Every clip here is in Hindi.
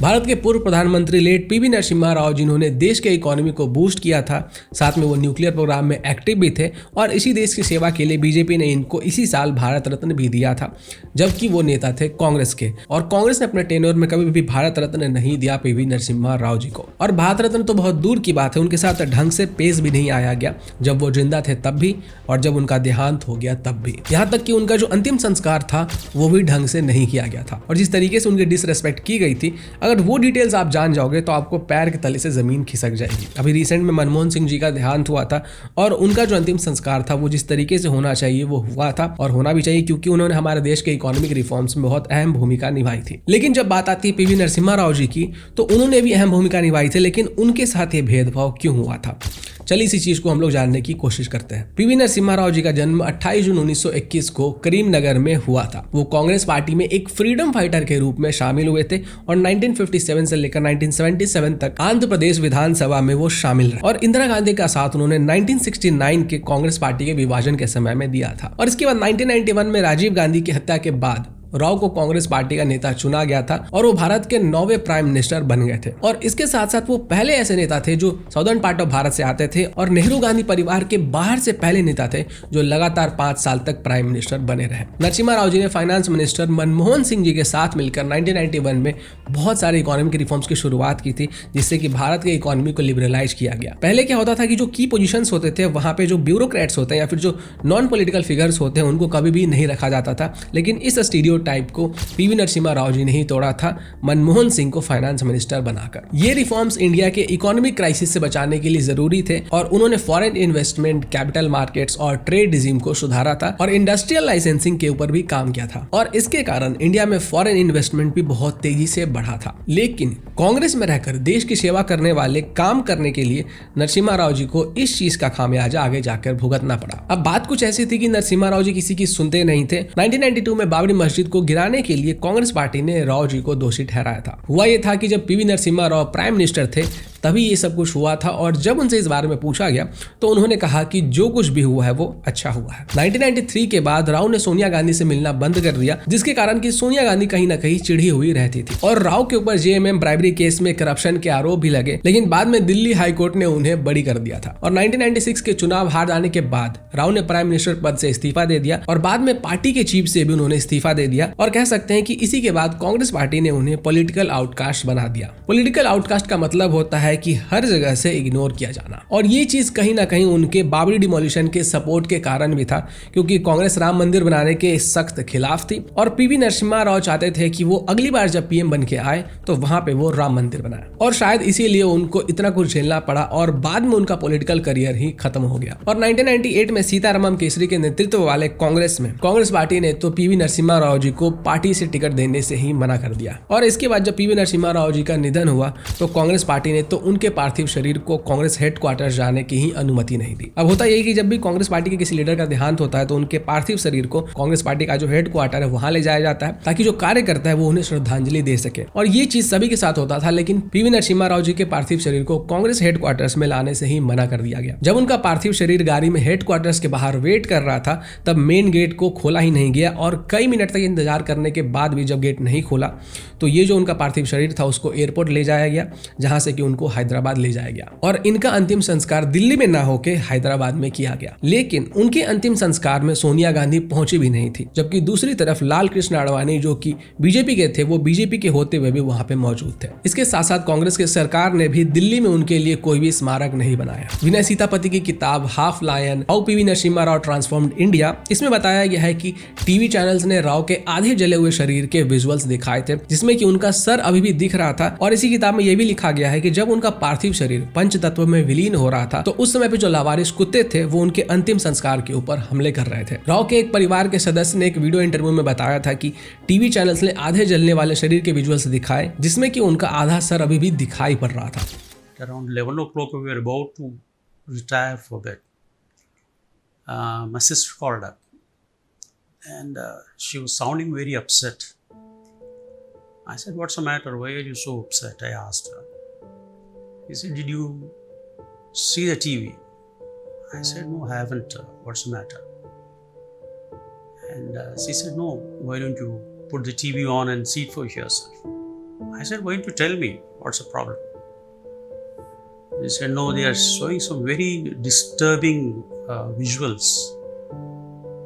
भारत के पूर्व प्रधानमंत्री लेट पीवी नरसिम्हा राव जिन्होंने देश के इकोनॉमी को बूस्ट किया था, साथ में वो न्यूक्लियर प्रोग्राम में एक्टिव भी थे और इसी देश की सेवा के लिए बीजेपी ने इनको इसी साल भारत रत्न भी दिया था, जबकि वो नेता थे कांग्रेस के। और कांग्रेस ने अपने टेन्योर में कभी भी भारत रत्न नहीं दिया पीवी नरसिम्हा राव जी को। और भारत रत्न तो बहुत दूर की बात है, उनके साथ ढंग से पेश भी नहीं आया गया, जब वो जिंदा थे तब भी और जब उनका देहांत हो गया तब भी। यहाँ तक कि उनका जो अंतिम संस्कार था वो भी ढंग से नहीं किया गया था और जिस तरीके से उनकी डिसरेस्पेक्ट की गई थी, अगर वो डिटेल्स आप जान जाओगे तो आपको पैर के तले से जमीन खिसक जाएगी। अभी रिसेंट में मनमोहन सिंह जी का देहांत हुआ था और उनका जो अंतिम संस्कार था वो जिस तरीके से होना चाहिए वो हुआ था और होना भी चाहिए, क्योंकि उन्होंने हमारे देश के इकोनॉमिक रिफॉर्म्स में बहुत अहम भूमिका निभाई थी। लेकिन जब बात आती है पीवी नरसिम्हा राव जी की, तो उन्होंने भी अहम भूमिका निभाई थी, लेकिन उनके साथ ये भेदभाव क्यों हुआ था, चलिए इसी चीज को हम लोग जानने की कोशिश करते हैं। पीवी नरसिम्हा राव जी का जन्म 28 जून 1921 को करीमनगर में हुआ था। वो कांग्रेस पार्टी में एक फ्रीडम फाइटर के रूप में शामिल हुए थे और 1957 से लेकर 1977 तक आंध्र प्रदेश विधानसभा में वो शामिल रहे और इंदिरा गांधी का साथ उन्होंने 1969 के कांग्रेस पार्टी के विभाजन के समय में दिया था। और इसके बाद 1991 में राजीव गांधी की हत्या के बाद राव को कांग्रेस पार्टी का नेता चुना गया था और वो भारत के 9वें प्राइम मिनिस्टर बन गए थे। और इसके साथ साथ वो पहले ऐसे नेता थे जो साउदर्न पार्ट ऑफ भारत से आते थे और नेहरू गांधी परिवार के बाहर से पहले नेता थे जो लगातार 5 साल तक प्राइम मिनिस्टर बने रहे। नरसिम्हा राव जी ने फाइनेंस मिनिस्टर मनमोहन सिंह जी के साथ मिलकर 1991 में बहुत सारे इकोनॉमिक रिफॉर्म्स की शुरुआत की थी, जिससे कि भारत के इकोनॉमी को लिबरलाइज किया गया। पहले क्या होता था कि जो की पोजीशंस होते थे वहां पे जो ब्यूरोक्रेट्स होते हैं या फिर जो नॉन पॉलिटिकल फिगर्स होते हैं उनको कभी भी नहीं रखा जाता था, लेकिन इस स्टीरियोटाइप को पीवी नरसिम्हा राव जी ने ही तोड़ा था मनमोहन सिंह को फाइनेंस मिनिस्टर बनाकर। ये रिफॉर्म्स इंडिया के इकोनॉमिक क्राइसिस से बचाने के लिए जरूरी थे और उन्होंने फॉरेन इन्वेस्टमेंट, कैपिटल मार्केट्स और ट्रेड रिजीम को सुधारा था और इंडस्ट्रियल लाइसेंसिंग के ऊपर भी काम किया था और इसके कारण इंडिया में फॉरेन इन्वेस्टमेंट भी बहुत तेजी से बढ़ा था। लेकिन कांग्रेस में रहकर देश की सेवा करने वाले काम करने के लिए नरसिम्हा राव जी को इस चीज का खामियाजा आगे जाकर भुगतना पड़ा। अब बात कुछ ऐसी थी कि नरसिम्हा राव जी किसी की सुनते नहीं थे। 1992 में बाबरी मस्जिद को गिराने के लिए कांग्रेस पार्टी ने राव जी को दोषी ठहराया था। हुआ ये था कि जब PV Narasimha Rao prime minister थे तभी ये सब कुछ हुआ था और जब उनसे इस बारे में पूछा गया तो उन्होंने कहा कि जो कुछ भी हुआ है वो अच्छा हुआ है। 1993 के बाद राव ने सोनिया गांधी से मिलना बंद कर दिया, जिसके कारण कि सोनिया गांधी कहीं ना कहीं चिढ़ी हुई रहती थी और राव के ऊपर जेएमएम ब्राइबरी केस में करप्शन के आरोप भी लगे, लेकिन बाद में दिल्ली हाईकोर्ट ने उन्हें बरी कर दिया था। और 1996 के चुनाव हार जाने के बाद राव ने प्राइम मिनिस्टर पद से इस्तीफा दे दिया और बाद में पार्टी के चीफ से भी उन्होंने इस्तीफा दे दिया और कह सकते हैं कि इसी के बाद कांग्रेस पार्टी ने उन्हें पॉलिटिकल आउटकास्ट बना दिया। पॉलिटिकल आउटकास्ट का मतलब होता है कि हर जगह से इग्नोर किया जाना और ये चीज कहीं ना कहीं उनके बाबरी डिमोलिशन के सपोर्ट के कारण भी था, क्योंकि कांग्रेस राम मंदिर बनाने के सख्त खिलाफ थी और पीवी नरसिम्हा राव चाहते थे कि वो अगली बार जब पीएम बन के आए तो वहां पे वो राम मंदिर बनाए और शायद इसीलिए उनको इतना कुछ झेलना पड़ा और बाद में उनका पॉलिटिकल करियर ही खत्म हो गया। और 1998 में सीतारामम केसरी के नेतृत्व वाले कांग्रेस पार्टी ने तो पीवी नरसिम्हा राव जी को पार्टी से टिकट देने से ही मना कर दिया और इसके बाद जब पीवी नरसिम्हा राव जी का निधन हुआ तो कांग्रेस पार्टी ने तो उनके पार्थिव शरीर को कांग्रेस हेडक्वार्टर जाने की ही अनुमति नहीं दी। अब होता यही कि जब भी कांग्रेस पार्टी के किसी लीडर का देहांत होता है तो उनके पार्थिव शरीर को कांग्रेस पार्टी का जो हेडक्वार्टर है वहां ले जाया जाता है ताकि जो कार्य करता है वो उन्हें श्रद्धांजलि दे सके और ये चीज सभी के साथ होता था, लेकिन पीवी नरसिम्हा राव जी के पार्थिव शरीर को कांग्रेस हेडक्वार्टर्स में लाने से ही मना कर दिया गया। जब उनका पार्थिव शरीर गाड़ी में हेडक्वार्टर्स के बाहर वेट कर रहा था तब मेन गेट को खोला ही नहीं गया और कई मिनट तक इंतजार करने के बाद भी जब गेट नहीं खोला तो ये जो उनका पार्थिव शरीर था उसको एयरपोर्ट ले जाया गया, जहां से कि उनको हैदराबाद ले जाया गया और इनका अंतिम संस्कार दिल्ली में ना होके हैदराबाद में किया गया। लेकिन उनके अंतिम संस्कार में सोनिया गांधी पहुंची भी नहीं थी, जबकि दूसरी तरफ लाल कृष्ण आडवाणी जो कि बीजेपी के थे वो बीजेपी के होते हुए भी वहां पे मौजूद थे। इसके साथ साथ कांग्रेस की सरकार ने भी दिल्ली में उनके लिए कोई भी स्मारक नहीं बनाया। विनय सीतापति की किताब half lion how PV Narasimha Rao transformed India, इसमें बताया गया है कि टीवी चैनल्स ने राव के आधे जले हुए शरीर के विजुअल्स दिखाए थे जिसमें कि उनका सर अभी भी दिख रहा था और इसी किताब में यह भी लिखा गया है कि जब उनका पार्थिव शरीर पंच तत्व में विलीन हो रहा था तो उस समय पे जो लावारिस कुत्ते थे वो उनके अंतिम संस्कार के ऊपर हमले कर रहे थे। राव के एक परिवार के सदस्य ने एक वीडियो इंटरव्यू में बताया था कि टीवी चैनल्स ने आधे जलने वाले शरीर के विजुअल्स दिखाए जिसमें कि उनका आधा सर अभी भी दिखाई पड़ रहा था। Around 11 o'clock we were about to retire for bed. My sister called up and she was sounding very upset. I said, "What's the matter? Why are you so upset?" I asked her. He said, "Did you see the TV?" I said, "No, I haven't. What's the matter?" And she said, "No, why don't you put the TV on and see it for yourself?" I said, why don't you tell me what's the problem? They said, no, they are showing some very disturbing visuals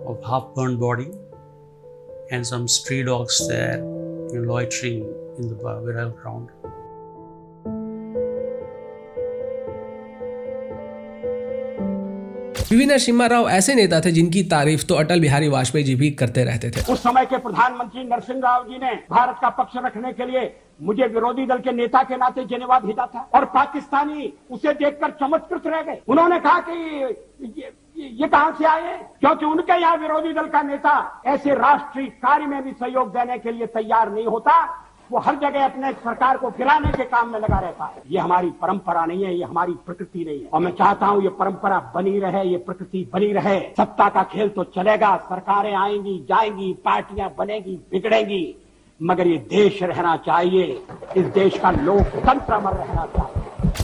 of half-burned body and some stray dogs there loitering in the burial ground. PV Narasimha Rao ऐसे नेता थे जिनकी तारीफ तो अटल बिहारी वाजपेयी जी भी करते रहते थे। उस समय के प्रधानमंत्री नरसिंह राव जी ने भारत का पक्ष रखने के लिए मुझे विरोधी दल के नेता के नाते जेनेवा भेजा था और पाकिस्तानी उसे देखकर चमत्कृत रह गए। उन्होंने कहा कि ये कहां से आए, क्योंकि उनके यहाँ विरोधी दल का नेता ऐसे राष्ट्रीय कार्य में भी सहयोग देने के लिए तैयार नहीं होता, वो हर जगह अपने सरकार को गिराने के काम में लगा रहता है। ये हमारी परंपरा नहीं है, ये हमारी प्रकृति नहीं है और मैं चाहता हूं ये परंपरा बनी रहे, ये प्रकृति बनी रहे। सत्ता का खेल तो चलेगा, सरकारें आएंगी जाएंगी, पार्टियां बनेगी बिगड़ेंगी, मगर ये देश रहना चाहिए, इस देश का लोकतंत्र अमर रहना चाहिए।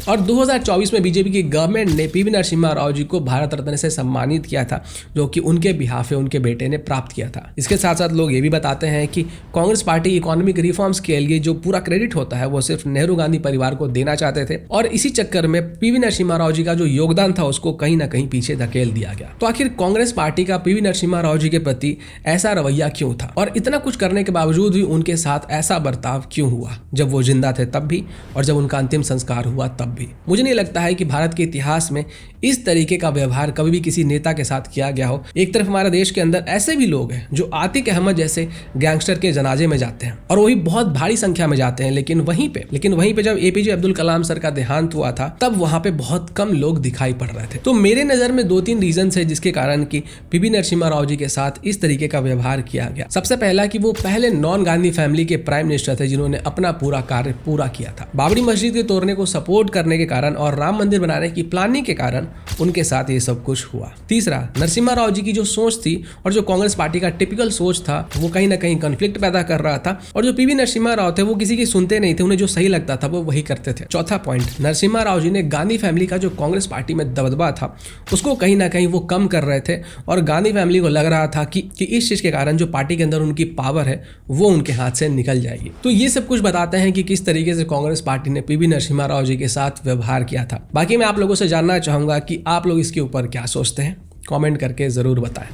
और 2024 में बीजेपी की गवर्नमेंट ने पीवी नरसिम्हा राव जी को भारत रत्न से सम्मानित किया था, जो कि उनके बिहाफ उनके बेटे ने प्राप्त किया था। इसके साथ साथ लोग ये भी बताते हैं कि कांग्रेस पार्टी इकोनॉमिक रिफॉर्म्स के लिए जो पूरा क्रेडिट होता है वो सिर्फ नेहरू गांधी परिवार को देना चाहते थे और इसी चक्कर में पीवी नरसिम्हा राव जी का जो योगदान था उसको कहीं ना कहीं पीछे धकेल दिया गया। तो आखिर कांग्रेस पार्टी का पीवी नरसिम्हा राव जी के प्रति ऐसा रवैया क्यों था और इतना कुछ करने के बावजूद भी उनके साथ ऐसा बर्ताव क्यों हुआ, जब वो जिंदा थे तब भी और जब उनका अंतिम संस्कार हुआ तब भी। मुझे नहीं लगता है कि भारत के इतिहास में इस तरीके का व्यवहार कभी भी किसी नेता के साथ किया गया हो। एक तरफ हमारे देश के अंदर ऐसे भी लोग हैं जो आतिक अहमद जैसे गैंगस्टर के जनाजे में जाते हैं और वो भी बहुत भारी संख्या में जाते हैं, लेकिन वहीं पे जब एपीजे अब्दुल कलाम सर का देहांत हुआ था तब वहां पे बहुत कम लोग दिखाई पड़ रहे थे। तो मेरे नजर में 2-3 रीजन है जिसके कारण कि पीवी नरसिम्हा राव जी के साथ इस तरीके का व्यवहार किया गया। सबसे पहला कि वो पहले नॉन गांधी फैमिली के प्राइम मिनिस्टर थे जिन्होंने अपना पूरा कार्य पूरा किया था। बाबरी मस्जिद के तोड़ने को सपोर्ट करने के कारण और राम मंदिर बनाने की प्लानिंग के कारण उनके साथ ये सब कुछ हुआ। तीसरा, नरसिम्हा राव जी की जो सोच थी और जो कांग्रेस पार्टी का टिपिकल सोच था वो कहीं ना कहीं कॉन्फ्लिक्ट पैदा कर रहा था और जो पीवी नरसिम्हा राव थे वो किसी की सुनते नहीं थे, उन्हें जो सही लगता था वो वही करते थे। चौथा पॉइंट, नरसिम्हा राव जी ने गांधी फैमिली का जो कांग्रेस पार्टी में दबदबा था उसको कहीं ना कहीं वो कम कर रहे थे और गांधी फैमिली को लग रहा था कि इस चीज के कारण जो पार्टी के अंदर उनकी पावर है वो उनके हाथ से निकल जाएगी। तो ये सब कुछ बताते हैं कि किस तरीके से कांग्रेस पार्टी ने पीवी नरसिम्हा राव जी के साथ व्यवहार किया था। बाकी मैं आप लोगों से जानना चाहूंगा कि आप लोग इसके ऊपर क्या सोचते हैं, कमेंट करके जरूर बताएं।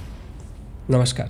नमस्कार।